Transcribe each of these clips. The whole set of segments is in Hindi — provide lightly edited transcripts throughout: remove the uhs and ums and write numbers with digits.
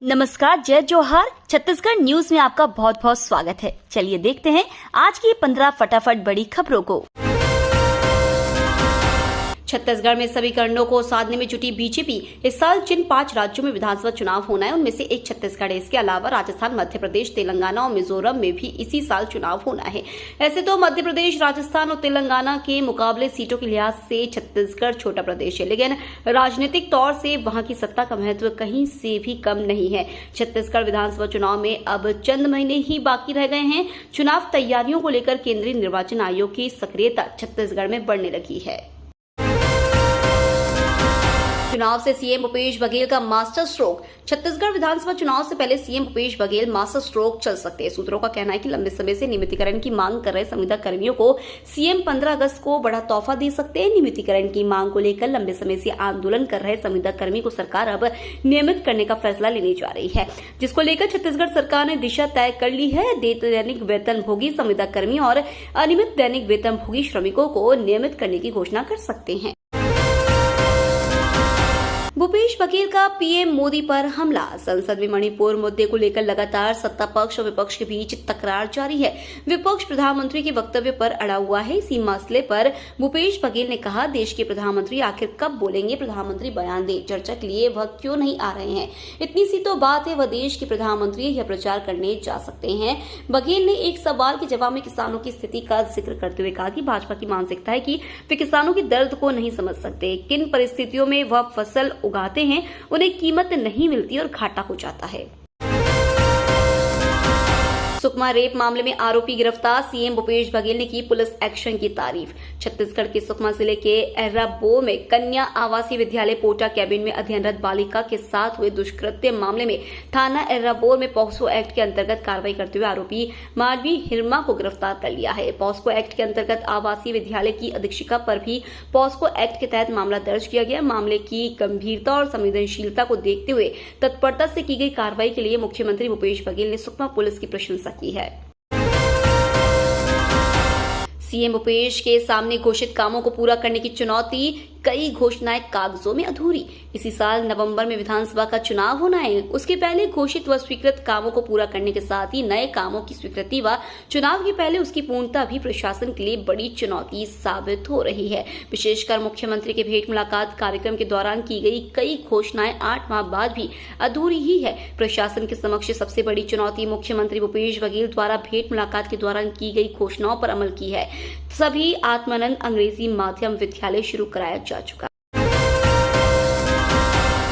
नमस्कार, जय जोहार। छत्तीसगढ़ न्यूज में आपका बहुत बहुत स्वागत है। चलिए देखते हैं आज की 15 फटाफट बड़ी खबरों को। छत्तीसगढ़ में समीकरणों को साधने में जुटी बीजेपी। इस साल जिन 5 राज्यों में विधानसभा चुनाव होना है उनमें से एक छत्तीसगढ़ है। इसके अलावा राजस्थान, मध्य प्रदेश, तेलंगाना और मिजोरम में भी इसी साल चुनाव होना है। ऐसे तो मध्य प्रदेश, राजस्थान और तेलंगाना के मुकाबले सीटों के लिहाज से छत्तीसगढ़ छोटा प्रदेश है, लेकिन राजनीतिक तौर से वहां की सत्ता का महत्व कहीं से भी कम नहीं है। छत्तीसगढ़ विधानसभा चुनाव में अब चंद महीने ही बाकी रह गए हैं। चुनाव तैयारियों को लेकर केंद्रीय निर्वाचन आयोग की सक्रियता छत्तीसगढ़ में बढ़ने लगी है। चुनाव से सीएम भूपेश बघेल का मास्टर स्ट्रोक। छत्तीसगढ़ विधानसभा चुनाव से पहले CM Bhupesh Baghel master stroke चल सकते हैं। सूत्रों का कहना है कि लंबे समय से नियमितीकरण की मांग कर रहे संविदा कर्मियों को सीएम 15 अगस्त को बड़ा तोहफा दे सकते हैं। नियमितीकरण की मांग को लेकर लंबे समय से आंदोलन कर रहे संविदा कर्मी को सरकार अब नियमित करने का फैसला लेने जा रही है, जिसको लेकर छत्तीसगढ़ सरकार ने दिशा तय कर ली है। दैनिक वेतन भोगी संविदा कर्मी और अनियमित दैनिक वेतन भोगी श्रमिकों को नियमित करने की घोषणा कर सकते हैं। भूपेश बघेल का पीएम मोदी पर हमला। संसद में मणिपुर मुद्दे को लेकर लगातार सत्ता पक्ष और विपक्ष के बीच तकरार जारी है। विपक्ष प्रधानमंत्री के वक्तव्य पर अड़ा हुआ है। इसी मसले पर भूपेश बघेल ने कहा, देश के प्रधानमंत्री आखिर कब बोलेंगे? प्रधानमंत्री बयान दे, चर्चा के लिए वह क्यों नहीं आ रहे हैं? इतनी सी तो बात है, वह देश के प्रधानमंत्री यह प्रचार करने जा सकते हैं। बघेल ने एक सवाल के जवाब में किसानों की स्थिति का जिक्र करते हुए कहा कि भाजपा की मानसिकता है कि वे किसानों के दर्द को नहीं समझ सकते। किन परिस्थितियों में वह फसल उगाते हैं उन्हें कीमत नहीं मिलती और घाटा हो जाता है। सुकमा रेप मामले में आरोपी गिरफ्तार। सीएम भूपेश बघेल ने की पुलिस एक्शन की तारीफ। छत्तीसगढ़ के सुकमा जिले के एर्राबोर में कन्या आवासीय विद्यालय पोटा कैबिन में अध्ययनरत बालिका के साथ हुए दुष्कृत्य मामले में थाना एर्राबोर में पॉक्सो एक्ट के अंतर्गत कार्रवाई करते हुए आरोपी माधवी हिरमा को गिरफ्तार कर लिया है। पॉक्सो एक्ट के अंतर्गत आवासीय विद्यालय की अधीक्षिका पर भी पॉक्सो एक्ट के तहत मामला दर्ज किया गया। मामले की गंभीरता और संवेदनशीलता को देखते हुए तत्परता से की गई कार्रवाई के लिए मुख्यमंत्री भूपेश बघेल ने सुकमा पुलिस की प्रशंसा की है। सीएम भूपेश के सामने घोषित कामों को पूरा करने की चुनौती। कई घोषणाएं कागजों में अधूरी। इसी साल नवंबर में विधानसभा का चुनाव होना है। उसके पहले घोषित व स्वीकृत कामों को पूरा करने के साथ ही नए कामों की स्वीकृति व चुनाव के पहले उसकी पूर्णता भी प्रशासन के लिए बड़ी चुनौती साबित हो रही है। विशेषकर मुख्यमंत्री के भेंट मुलाकात कार्यक्रम के दौरान की गई कई घोषणाएं 8 माह बाद भी अधूरी ही है। प्रशासन के समक्ष सबसे बड़ी चुनौती मुख्यमंत्री भूपेश बघेल द्वारा भेंट मुलाकात के दौरान की गई घोषणाओं पर अमल की है। सभी आत्मानंद अंग्रेजी माध्यम विद्यालय शुरू कराया जा चुका।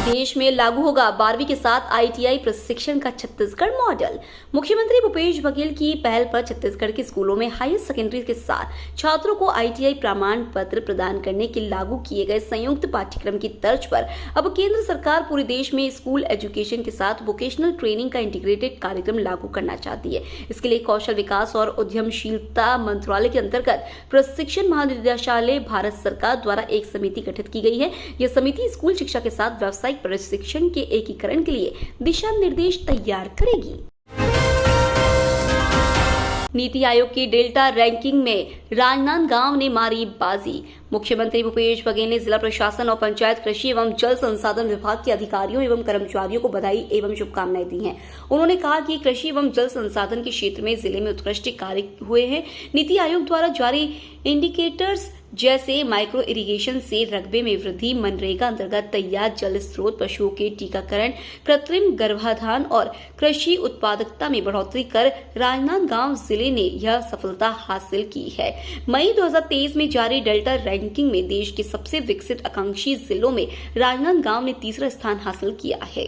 देश में लागू होगा 12वीं के साथ आईटीआई प्रशिक्षण का छत्तीसगढ़ मॉडल। मुख्यमंत्री भूपेश बघेल की पहल पर छत्तीसगढ़ के स्कूलों में हायर सेकेंडरी के साथ छात्रों को आईटीआई प्रमाण पत्र प्रदान करने के लागू किए गए संयुक्त पाठ्यक्रम की तर्ज पर अब केंद्र सरकार पूरे देश में स्कूल एजुकेशन के साथ वोकेशनल ट्रेनिंग का इंटीग्रेटेड कार्यक्रम लागू करना चाहती है। इसके लिए कौशल विकास और उद्यमशीलता मंत्रालय के अंतर्गत प्रशिक्षण महानिदेशालय भारत सरकार द्वारा एक समिति गठित की गई है। यह समिति स्कूल शिक्षा के साथ व्यावसायिक प्रशिक्षण के एकीकरण के लिए दिशा निर्देश तैयार करेगी। नीति आयोग की डेल्टा रैंकिंग में राजनांदगांव ने मारी बाजी। मुख्यमंत्री भूपेश बघेल ने जिला प्रशासन और पंचायत, कृषि एवं जल संसाधन विभाग के अधिकारियों एवं कर्मचारियों को बधाई एवं शुभकामनाएं दी हैं। उन्होंने कहा कि कृषि एवं जल संसाधन के क्षेत्र में जिले में उत्कृष्ट कार्य हुए हैं। नीति आयोग द्वारा जारी इंडिकेटर्स जैसे माइक्रो इरिगेशन से रकबे में वृद्धि, मनरेगा अंतर्गत तैयार जल स्रोत, पशुओं के टीकाकरण, कृत्रिम गर्भाधान और कृषि उत्पादकता में बढ़ोतरी कर राजनांदगांव जिले ने यह सफलता हासिल की है। मई 2023 में जारी डेल्टा रैंकिंग में देश के सबसे विकसित आकांक्षी जिलों में राजनांदगांव ने तीसरा स्थान हासिल किया है।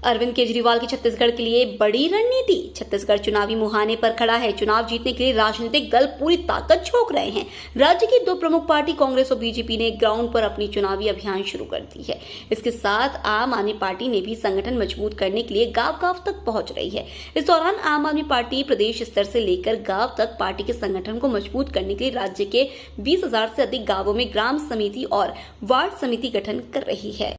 अरविंद केजरीवाल की छत्तीसगढ़ के लिए बड़ी रणनीति। छत्तीसगढ़ चुनावी मुहाने पर खड़ा है। चुनाव जीतने के लिए राजनीतिक दल पूरी ताकत झोंक रहे हैं। राज्य की 2 प्रमुख पार्टी कांग्रेस और बीजेपी ने ग्राउंड पर अपनी चुनावी अभियान शुरू कर दी है। इसके साथ आम आदमी पार्टी ने भी संगठन मजबूत करने के लिए गांव-गांव तक पहुंच रही है। इस दौरान आम आदमी पार्टी प्रदेश स्तर से लेकर गांव तक पार्टी के संगठन को मजबूत करने के लिए राज्य के 20,000 से अधिक गांवों में ग्राम समिति और वार्ड समिति गठन कर रही है।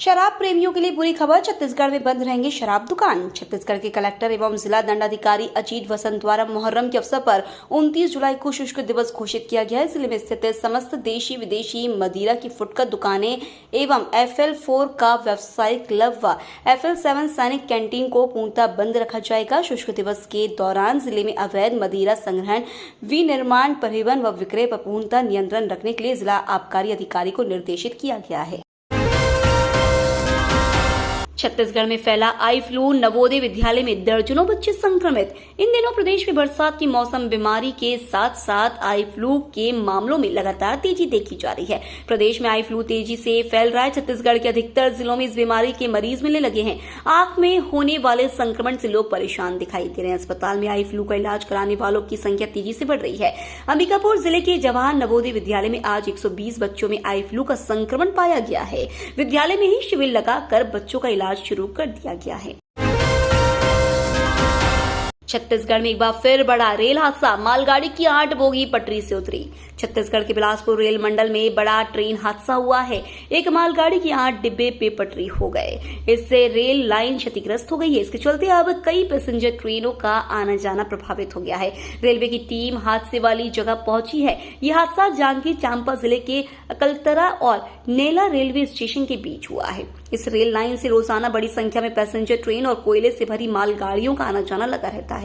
शराब प्रेमियों के लिए बुरी खबर, छत्तीसगढ़ में बंद रहेंगे शराब दुकान। छत्तीसगढ़ के कलेक्टर एवं जिला दंडाधिकारी अजीत वसंत द्वारा मुहर्रम के अवसर पर 29 जुलाई को शुष्क दिवस घोषित किया गया है। जिले में स्थित समस्त देशी विदेशी मदिरा की फुटकर दुकानें एवं FL4 का व्यवसायिक क्लब व FL7 सैनिक कैंटीन को पूर्णतः बंद रखा जाएगा। शुष्क दिवस के दौरान जिले में अवैध मदिरा संग्रहण, विनिर्माण, परिवहन व विक्रय पर पूर्णतः नियंत्रण रखने के लिए जिला आबकारी अधिकारी को निर्देशित किया गया है। छत्तीसगढ़ में फैला आई फ्लू, नवोदय विद्यालय में दर्जनों बच्चे संक्रमित। इन दिनों प्रदेश में बरसात की मौसम बीमारी के साथ साथ आई फ्लू के मामलों में लगातार तेजी देखी जा रही है। प्रदेश में आई फ्लू तेजी से फैल रहा है। छत्तीसगढ़ के अधिकतर जिलों में इस बीमारी के मरीज मिलने लगे हैं। आंख में होने वाले संक्रमण से लोग परेशान दिखाई दे रहे हैं। अस्पताल में आई फ्लू का इलाज कराने वालों की संख्या तेजी से बढ़ रही है। अंबिकापुर जिले के जवाहर नवोदय विद्यालय में आज 120 बच्चों में आई फ्लू का संक्रमण पाया गया है। विद्यालय में ही शिविर लगाकर बच्चों का इलाज शुरू कर दिया गया है। छत्तीसगढ़ में एक बार फिर बड़ा रेल हादसा, मालगाड़ी की 8 बोगी पटरी से उतरी। छत्तीसगढ़ के बिलासपुर रेल मंडल में बड़ा ट्रेन हादसा हुआ है। एक मालगाड़ी की 8 डिब्बे बेपटरी हो गए। इससे रेल लाइन क्षतिग्रस्त हो गई है। इसके चलते अब कई पैसेंजर ट्रेनों का आना जाना प्रभावित हो गया है। रेलवे की टीम हादसे वाली जगह पहुंची है। यह हादसा जांजगीर चांपा जिले के अकलतरा और नेला रेलवे स्टेशन के बीच हुआ है। इस रेल लाइन से रोजाना बड़ी संख्या में पैसेंजर ट्रेन और कोयले से भरी मालगाड़ियों का आना जाना लगा रहता है।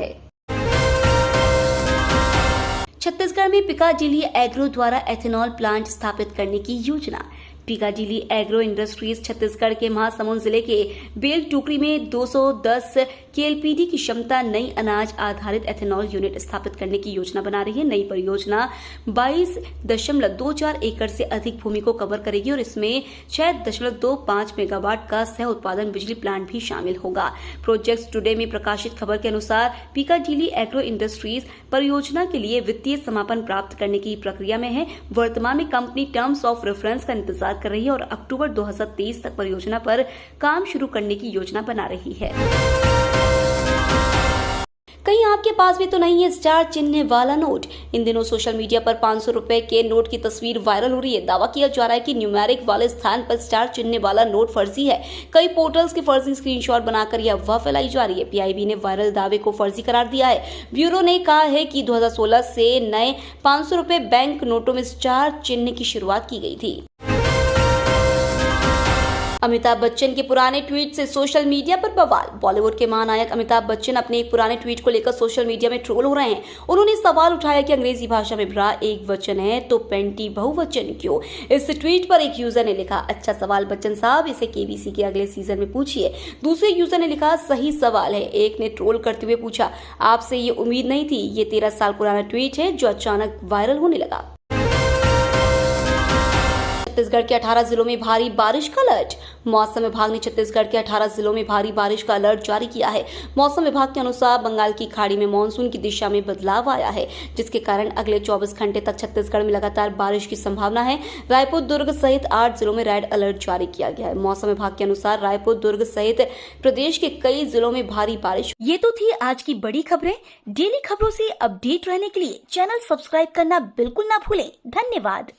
छत्तीसगढ़ में पिकाजिली एग्रो द्वारा एथेनॉल प्लांट स्थापित करने की योजना। पिकाजिली एग्रो इंडस्ट्रीज छत्तीसगढ़ के महासमुंद जिले के बेल टुकड़ी में 210 KLPD की क्षमता नई अनाज आधारित एथेनॉल यूनिट स्थापित करने की योजना बना रही है। नई परियोजना 22.24 एकड़ से अधिक भूमि को कवर करेगी और इसमें 6.25 मेगावाट का सह उत्पादन बिजली प्लांट भी शामिल होगा। प्रोजेक्ट टुडे में प्रकाशित खबर के अनुसार पिकाजिली एग्रो इंडस्ट्रीज परियोजना के लिए वित्तीय समापन प्राप्त करने की प्रक्रिया में है। वर्तमान में कंपनी टर्म्स ऑफ रेफरेंस का इंतजार कर रही है और अक्टूबर 2023 तक परियोजना पर काम शुरू करने की योजना बना रही है। कहीं आपके पास भी तो नहीं है स्टार चिन्ह वाला नोट? इन दिनों सोशल मीडिया पर 500 रुपए के नोट की तस्वीर वायरल हो रही है। दावा किया जा रहा है कि न्यूमेरिक वाले स्थान पर स्टार चिन्ह वाला नोट फर्जी है। कई पोर्टल्स के फर्जी स्क्रीनशॉट बनाकर यह अफवाह फैलाई जा रही है। PIB ने वायरल दावे को फर्जी करार दिया है। ब्यूरो ने कहा है कि 2016 से नए 500 रुपए बैंक नोटों में स्टार चिन्ह की शुरुआत की गई थी। अमिताभ बच्चन के पुराने ट्वीट से सोशल मीडिया पर बवाल। बॉलीवुड के महानायक अमिताभ बच्चन अपने एक पुराने ट्वीट को लेकर सोशल मीडिया में ट्रोल हो रहे हैं। उन्होंने सवाल उठाया कि अंग्रेजी भाषा में ब्रा एक वचन है तो पेंटी बहुवचन क्यों? इस ट्वीट पर एक यूजर ने लिखा, अच्छा सवाल बच्चन साहब, इसे KBC के अगले सीजन में पूछिए। दूसरे यूजर ने लिखा, सही सवाल है। एक ने ट्रोल करते हुए पूछा, आपसे ये उम्मीद नहीं थी। ये 13 साल पुराना ट्वीट है जो अचानक वायरल होने लगा। छत्तीसगढ़ के 18 जिलों में भारी बारिश का अलर्ट। मौसम विभाग ने छत्तीसगढ़ के 18 जिलों में भारी बारिश का अलर्ट जारी किया है। मौसम विभाग के अनुसार बंगाल की खाड़ी में मानसून की दिशा में बदलाव आया है, जिसके कारण अगले 24 घंटे तक छत्तीसगढ़ में लगातार बारिश की संभावना है। रायपुर, दुर्ग सहित 8 जिलों में रेड अलर्ट जारी किया गया है। मौसम विभाग के अनुसार रायपुर, दुर्ग सहित प्रदेश के कई जिलों में भारी बारिश। ये तो थी आज की बड़ी खबरें। डेली खबरों से अपडेट रहने के लिए चैनल सब्सक्राइब करना बिल्कुल ना भूलें। धन्यवाद।